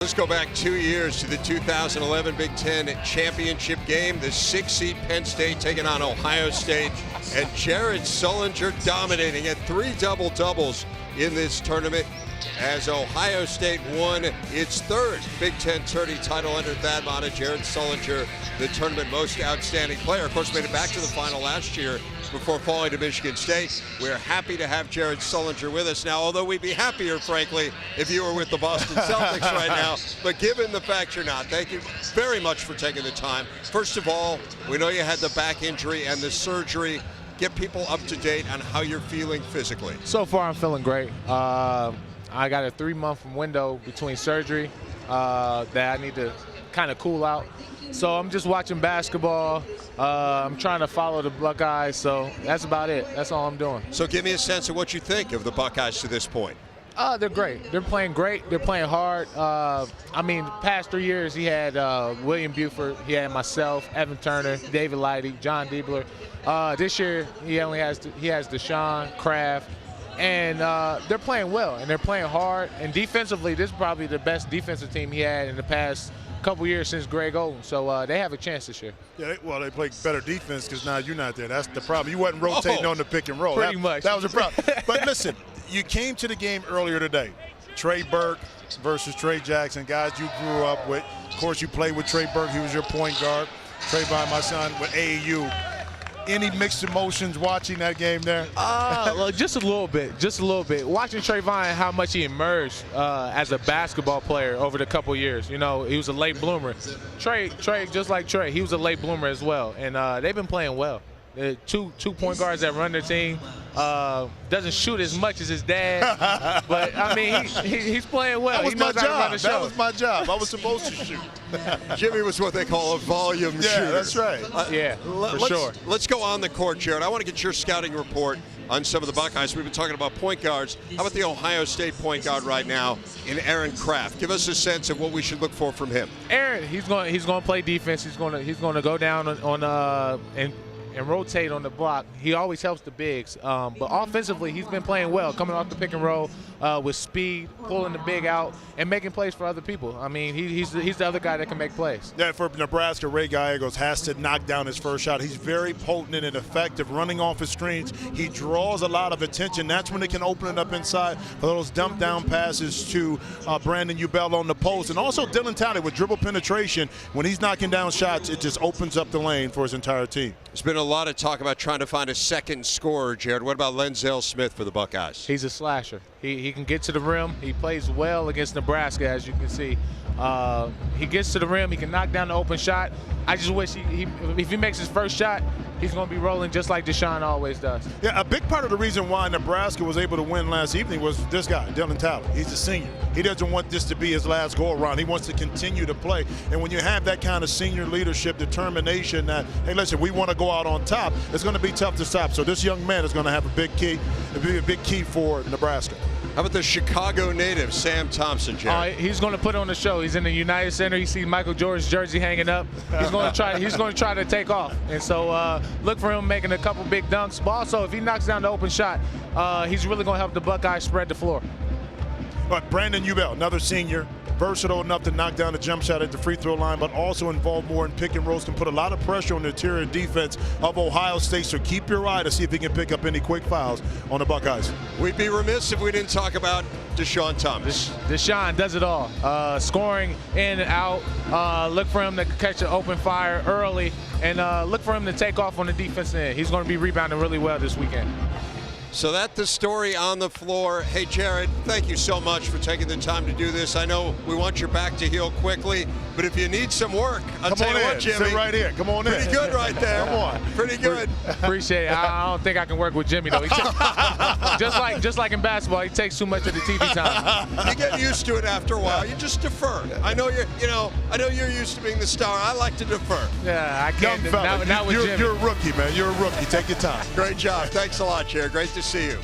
Let's go back 2 years to the 2011 Big Ten championship game. The 6-seed Penn State taking on Ohio State, and Jared Sullinger dominating at 3 double-doubles in this tournament as Ohio State won its 3rd Big Ten tourney title under Thad Matta. Jared Sullinger, the tournament most outstanding player. Of course, made it back to the final last year before falling to Michigan State. We're happy to have Jared Sullinger with us now, although we'd be happier, frankly, if you were with the Boston Celtics right now. But given the fact you're not, thank you very much for taking the time. First of all, we know you had the back injury and the surgery. Get people up to date on how you're feeling physically. So far, I'm feeling great. I got a 3-month window between surgery that I need to kind of cool out. So I'm just watching basketball. I'm trying to follow the Buckeyes, so that's about it. That's all I'm doing. So give me a sense of what you think of the Buckeyes to this point. They're great. They're playing great. They're playing hard. I mean, the past 3 years, he had William Buford, he had myself, Evan Turner, David Lighty, John Diebler. This year, he has Deshaun, Kraft, and they're playing well, and they're playing hard. And defensively, this is probably the best defensive team he had in the past couple years since Greg Oden. So they have a chance this year. Yeah, well, they play better defense because now you're not there. That's the problem. You wasn't rotating on the pick and roll. Pretty much. That was a problem. But listen, you came to the game earlier today. Trey Burke versus Trey Jackson, guys you grew up with. Of course, you played with Trey Burke. He was your point guard. Trayvon, my son, with AAU. Any mixed emotions watching that game there? Well, just a little bit. Watching Trayvon, how much he emerged as a basketball player over the couple years. You know, he was a late bloomer. Trey, just like Trey, he was a late bloomer as well. And they've been playing well. Two point guards that run their team. Doesn't shoot as much as his dad, but I mean he's playing well. That was he knows my how to run job. the show. That was my job. I was supposed to shoot. Jimmy was what they call a volume shooter. Yeah, that's right. Yeah, for sure. Let's go on the court, Jared. I want to get your scouting report on some of the Buckeyes. We've been talking about point guards. How about the Ohio State point guard right now in Aaron Kraft? Give us a sense of what we should look for from him. Aaron, he's going to play defense. He's going to go down on and rotate on the block. He always helps the bigs. But offensively, he's been playing well, coming off the pick and roll with speed, pulling the big out, and making plays for other people. I mean, he's the other guy that can make plays. Yeah, for Nebraska, Ray Gallegos has to knock down his first shot. He's very potent and effective, running off his screens. He draws a lot of attention. That's when they can open it up inside for those dump down passes to Brandon Ubell on the post. And also Dylan Talley with dribble penetration. When he's knocking down shots, it just opens up the lane for his entire team. There's been a lot of talk about trying to find a second scorer, Jared. What about Lenzel Smith for the Buckeyes? He's a slasher. He can get to the rim. He plays well against Nebraska, as you can see. He gets to the rim. He can knock down the open shot. I just wish if he makes his first shot, he's going to be rolling just like Deshaun always does. Yeah, a big part of the reason why Nebraska was able to win last evening was this guy, Dylan Talley. He's a senior. He doesn't want this to be his last go-around. He wants to continue to play. And when you have that kind of senior leadership, determination that, hey, listen, we want to go out on top, it's going to be tough to stop. So this young man is going to have a big key for Nebraska. How about the Chicago native, Sam Thompson, Jared? He's going to put on the show. He's in the United Center. He sees Michael Jordan's jersey hanging up. He's going to try to take off. And so look for him making a couple big dunks. But also, if he knocks down the open shot, he's really going to help the Buckeyes spread the floor. But Brandon Ubell, another senior, versatile enough to knock down the jump shot at the free throw line, but also involved more in pick and rolls, can put a lot of pressure on the interior defense of Ohio State. So keep your eye to see if he can pick up any quick fouls on the Buckeyes. We'd be remiss if we didn't talk about Deshaun Thomas. Deshaun does it all. Scoring in and out. Look for him to catch an open fire early, and look for him to take off on the defense end. He's going to be rebounding really well this weekend. So that's the story on the floor. Hey, Jared, thank you so much for taking the time to do this. I know we want your back to heal quickly, but if you need some work, I'll tell you what, Jimmy. Sit right here. Come on in. Pretty good right there. Come on. Pretty good. Appreciate it. I don't think I can work with Jimmy, though. Just like in basketball, he takes too much of the TV time. You get used to it after a while. You just defer. I know you're used to being the star. I like to defer. Yeah, I can't. Young fella, not with Jimmy. You're a rookie, man. You're a rookie. Take your time. Great job. Thanks a lot, Jared. Great to see you.